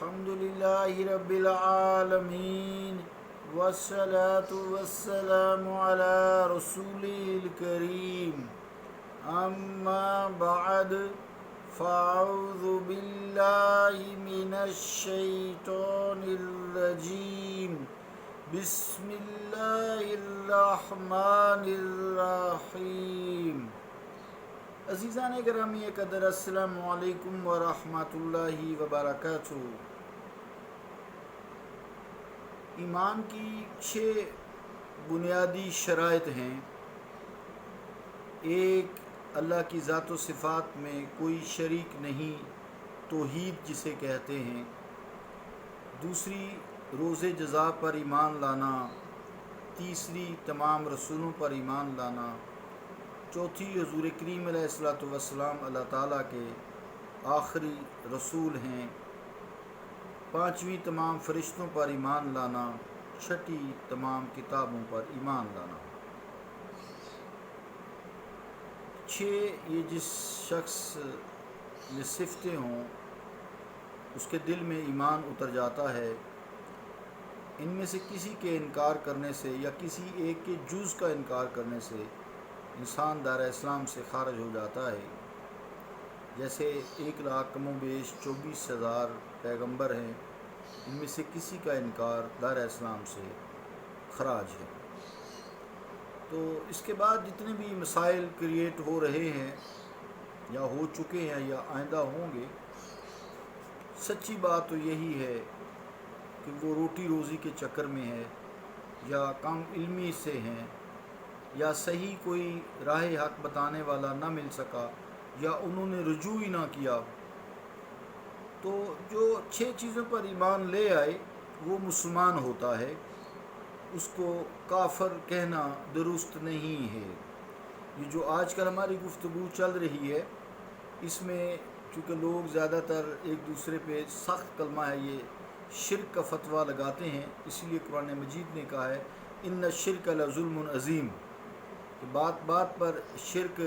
الحمدللہ رب العالمین والصلاة والسلام علی رسولہ الکریم اما بعد فاعوذ باللہ من الشیطان الرجیم بسم اللہ الرحمن الرحیم۔ عزیزان گرامی قدر، السلام علیکم ورحمۃ اللہ وبرکاتہ۔ ایمان کی 6 بنیادی شرائط ہیں۔ ایک، اللہ کی ذات و صفات میں کوئی شریک نہیں، توحید جسے کہتے ہیں۔ دوسری، روز جزا پر ایمان لانا۔ تیسری، تمام رسولوں پر ایمان لانا۔ چوتھی، حضور کریم علیہ الصلوۃ والسلام اللہ تعالیٰ کے آخری رسول ہیں۔ پانچویں، تمام فرشتوں پر ایمان لانا۔ چھٹی، تمام کتابوں پر ایمان لانا۔ 6 یہ جس شخص یہ صفتیں ہوں اس کے دل میں ایمان اتر جاتا ہے۔ ان میں سے کسی کے انکار کرنے سے یا کسی ایک کے جز کا انکار کرنے سے انسان دائرہ اسلام سے خارج ہو جاتا ہے۔ جیسے 1,00,000 کم و بیش 24,000 پیغمبر ہیں، ان میں سے کسی کا انکار دائرہ اسلام سے خراج ہے۔ تو اس کے بعد جتنے بھی مسائل کریٹ ہو رہے ہیں یا ہو چکے ہیں یا آئندہ ہوں گے، سچی بات تو یہی ہے کہ وہ روٹی روزی کے چکر میں ہے، یا کم علمی سے ہیں، یا صحیح کوئی راہ حق بتانے والا نہ مل سکا، یا انہوں نے رجوع ہی نہ کیا۔ تو جو 6 چیزوں پر ایمان لے آئے وہ مسلمان ہوتا ہے، اس کو کافر کہنا درست نہیں ہے۔ یہ جو آج کل ہماری گفتگو چل رہی ہے، اس میں چونکہ لوگ زیادہ تر ایک دوسرے پہ سخت کلمہ ہے یہ شرک کا فتویٰ لگاتے ہیں، اسی لیے قرآن مجید نے کہا ہے ان الشرک لظلم عظیم، کہ بات بات پر شرک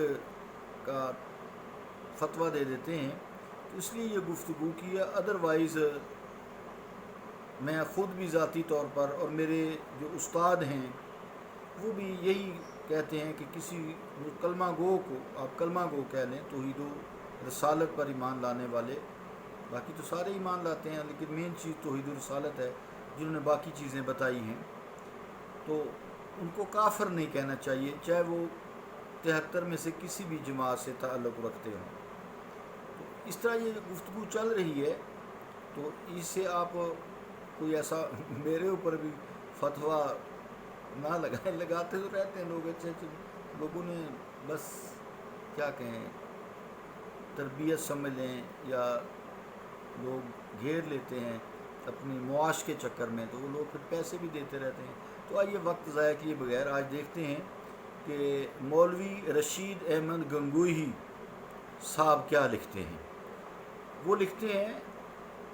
کا فتویٰ دے دیتے ہیں۔ تو اس لیے یہ گفتگو کی ہے۔ ادروائز میں خود بھی ذاتی طور پر اور میرے جو استاد ہیں وہ بھی یہی کہتے ہیں کہ کسی کلمہ گو کو آپ کلمہ گو کہہ لیں، توحید و رسالت پر ایمان لانے والے، باقی تو سارے ایمان لاتے ہیں لیکن مین چیز توحید و رسالت ہے، جنہوں نے باقی چیزیں بتائی ہیں، تو ان کو کافر نہیں کہنا چاہیے، چاہے وہ 73 میں سے کسی بھی جماعت سے تعلق رکھتے ہوں۔ تو اس طرح یہ گفتگو چل رہی ہے، تو اس سے آپ کوئی ایسا میرے اوپر بھی فتویٰ نہ لگائیں، لگاتے تو رہتے ہیں لوگ، اچھے لوگوں نے بس کیا کہیں تربیت سمجھ لیں، یا لوگ گھیر لیتے ہیں اپنی معاش کے چکر میں، تو وہ لوگ پھر پیسے بھی دیتے رہتے ہیں۔ تو آئیے وقت ضائع کیے بغیر آج دیکھتے ہیں کہ مولوی رشید احمد گنگوہی صاحب کیا لکھتے ہیں۔ وہ لکھتے ہیں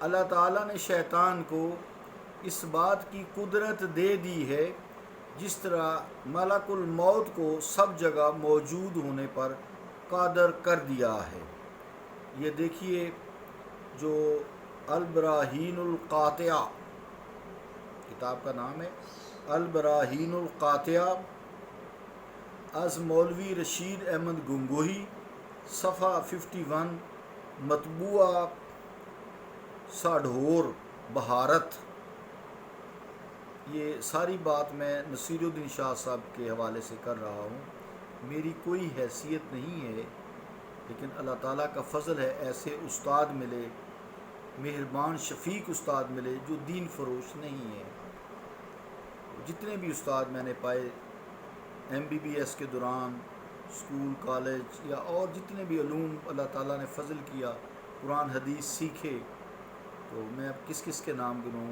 اللہ تعالیٰ نے شیطان کو اس بات کی قدرت دے دی ہے جس طرح ملک الموت کو سب جگہ موجود ہونے پر قادر کر دیا ہے۔ یہ دیکھیے جو البراہین القاطعہ کتاب کا نام ہے، البراہین القاطعہ از مولوی رشید احمد گنگوہی، صفحہ 51، مطبوعہ ساڈھور بہارت۔ یہ ساری بات میں نصیر الدین شاہ صاحب کے حوالے سے کر رہا ہوں، میری کوئی حیثیت نہیں ہے، لیکن اللہ تعالیٰ کا فضل ہے ایسے استاد ملے، مہربان شفیق استاد ملے جو دین فروش نہیں ہے۔ جتنے بھی استاد میں نے پائے MBBS کے دوران، اسکول کالج یا اور جتنے بھی علوم اللہ تعالیٰ نے فضل کیا، قرآن حدیث سیکھے، تو میں اب کس کس کے نام گنوں،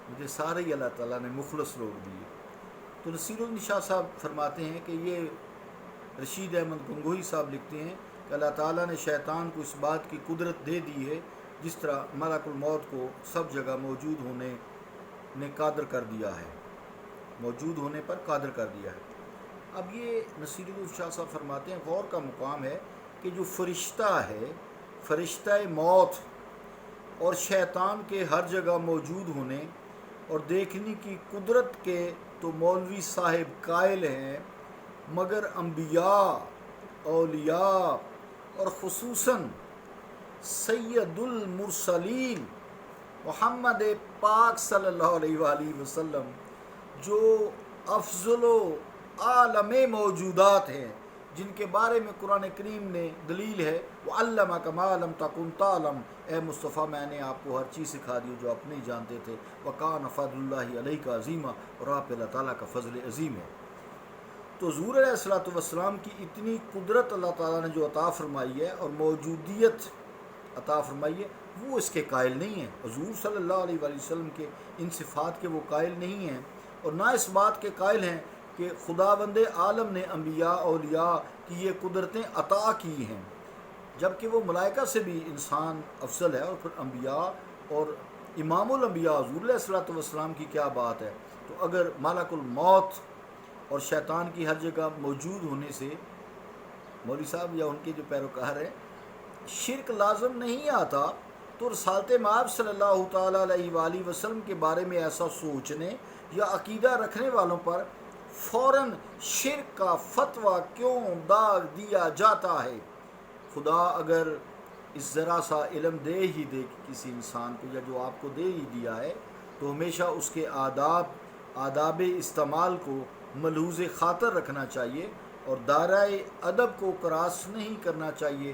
مجھے سارے ہی اللہ تعالیٰ نے مخلص لوگ دیے۔ تو نصیر الدین شاہ صاحب فرماتے ہیں کہ یہ رشید احمد گنگوہی صاحب لکھتے ہیں کہ اللہ تعالیٰ نے شیطان کو اس بات کی قدرت دے دی ہے جس طرح ملک الموت کو سب جگہ موجود ہونے نے قادر کر دیا ہے، موجود ہونے پر قادر کر دیا ہے۔ اب یہ نصیر الدین شاہ صاحب فرماتے ہیں غور کا مقام ہے کہ جو فرشتہ ہے، فرشتہ موت، اور شیطان کے ہر جگہ موجود ہونے اور دیکھنے کی قدرت کے تو مولوی صاحب قائل ہیں، مگر انبیاء، اولیاء اور خصوصاً سید المرسلین محمد پاک صلی اللہ علیہ وآلہ وسلم جو افضل و عالم موجودات ہیں، جن کے بارے میں قرآن کریم نے دلیل ہے وَعَلَّمَكَ مَا لَمْ تَكُنْ تَعْلَمْ، اے مصطفیٰ میں نے آپ کو ہر چیز سکھا دی جو آپ نہیں جانتے تھے، وَكَانَ فَضْلُ اللَّهِ عَلَيْكَ عَظِيمًا، اور آپ پہ اللہ تعالیٰ کا فضل عظیم ہے۔ تو حضور علیہ الصلوۃ والسلام کی اتنی قدرت اللہ تعالیٰ نے جو عطا فرمائی ہے اور موجودیت عطا فرمائی ہے، وہ اس کے قائل نہیں ہیں۔ حضور صلی اللہ علیہ وآلہ وسلم کے ان صفات کے وہ قائل نہیں ہیں، اور نہ اس بات کے قائل ہیں کہ خداوند عالم نے انبیاء اولیاء کی یہ قدرتیں عطا کی ہیں، جبکہ وہ ملائکہ سے بھی انسان افضل ہے، اور پھر انبیاء اور امام الانبیاء حضور علیہ الصلوۃ والسلام کی کیا بات ہے۔ تو اگر ملک الموت اور شیطان کی ہر جگہ موجود ہونے سے مولوی صاحب یا ان کے جو پیروکار ہیں شرک لازم نہیں آتا، تو رسالت مآب صلی اللہ تعالیٰ علیہ وآلہ وسلم کے بارے میں ایسا سوچنے یا عقیدہ رکھنے والوں پر فوراً شرک کا فتویٰ کیوں داغ دیا جاتا ہے؟ خدا اگر اس ذرا سا علم دے ہی دے کسی انسان کو، یا جو آپ کو دے ہی دیا ہے، تو ہمیشہ اس کے آداب استعمال کو ملحوظ خاطر رکھنا چاہیے اور دائرۂ ادب کو کراس نہیں کرنا چاہیے۔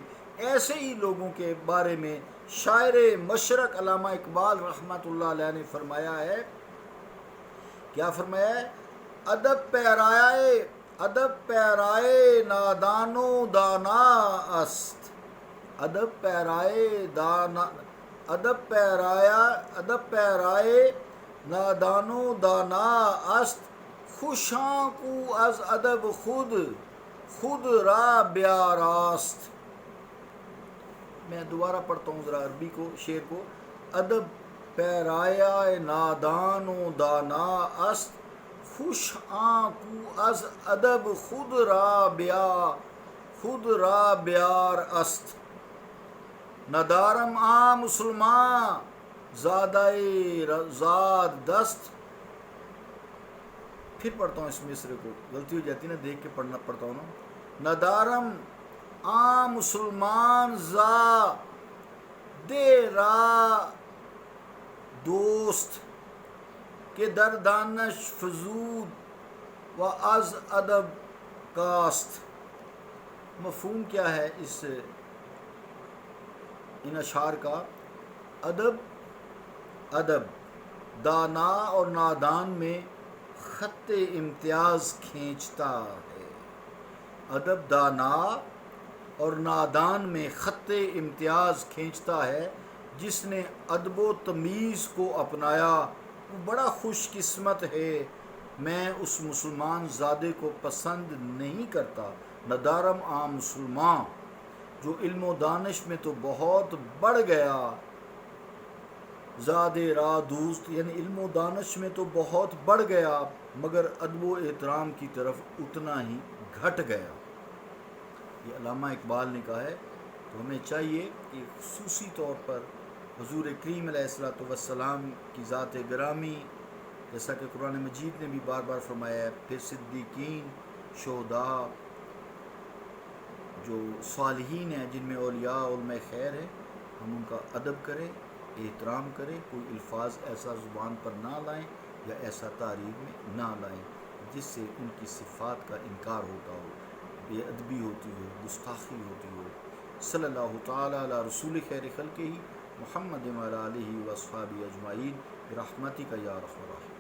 ایسے ہی لوگوں کے بارے میں شاعر مشرق علامہ اقبال رحمۃ اللہ علیہ نے فرمایا ہے، کیا فرمایا ہے؟ ادب پیرائے نادان و دانا است، ادب پیرائے نادان و دانا است، خوشاں کو از ادب خود را بیاراست۔ میں دوبارہ پڑھتا ہوں ذرا عربی کو، شعر کو۔ ادب پیرایہ نادان و دانا است، خوش آں کو از ادب خود را بیار است، ندارم آ مسلمان زاد دست۔ پھر پڑھتا ہوں اس مصرے کو، غلطی ہو جاتی ہے نا، دیکھ کے پڑھتا ہوں نا۔ ندارم آ مسلمان دے را دوست، کہ در دانش فزود و از ادب کاست۔ مفہوم کیا ہے ان اشعار کا؟ ادب دانا اور نادان میں خط امتیاز کھینچتا ہے، ادب دانا اور نادان میں خط امتیاز کھینچتا ہے۔ جس نے ادب و تمیز کو اپنایا وہ بڑا خوش قسمت ہے، میں اس مسلمان زادے کو پسند نہیں کرتا۔ ندارم عام مسلمان، جو علم و دانش میں تو بہت بڑھ گیا، زادے را دوست یعنی علم و دانش میں تو بہت بڑھ گیا، مگر ادب و احترام کی طرف اتنا ہی گھٹ گیا۔ یہ علامہ اقبال نے کہا ہے۔ تو ہمیں چاہیے کہ خصوصی طور پر حضور کریم علیہ الصلوۃ والسلام کی ذات گرامی، جیسا کہ قرآن مجید نے بھی بار بار فرمایا ہے، پھر صدیقین، شہداء، جو صالحین ہیں جن میں اولیاء علماء خیر ہیں، ہم ان کا ادب کریں، احترام کریں، کوئی الفاظ ایسا زبان پر نہ لائیں یا ایسا تعریف میں نہ لائیں جس سے ان کی صفات کا انکار ہوتا ہو، بے ادبی ہوتی ہو، گستاخی ہوتی ہو۔ صلی اللہ تعالیٰ علی رسول خیر خلقہ محمد وعلی آلہ و اصحابہ اجمعین برحمتک یا ارحم الراحمین۔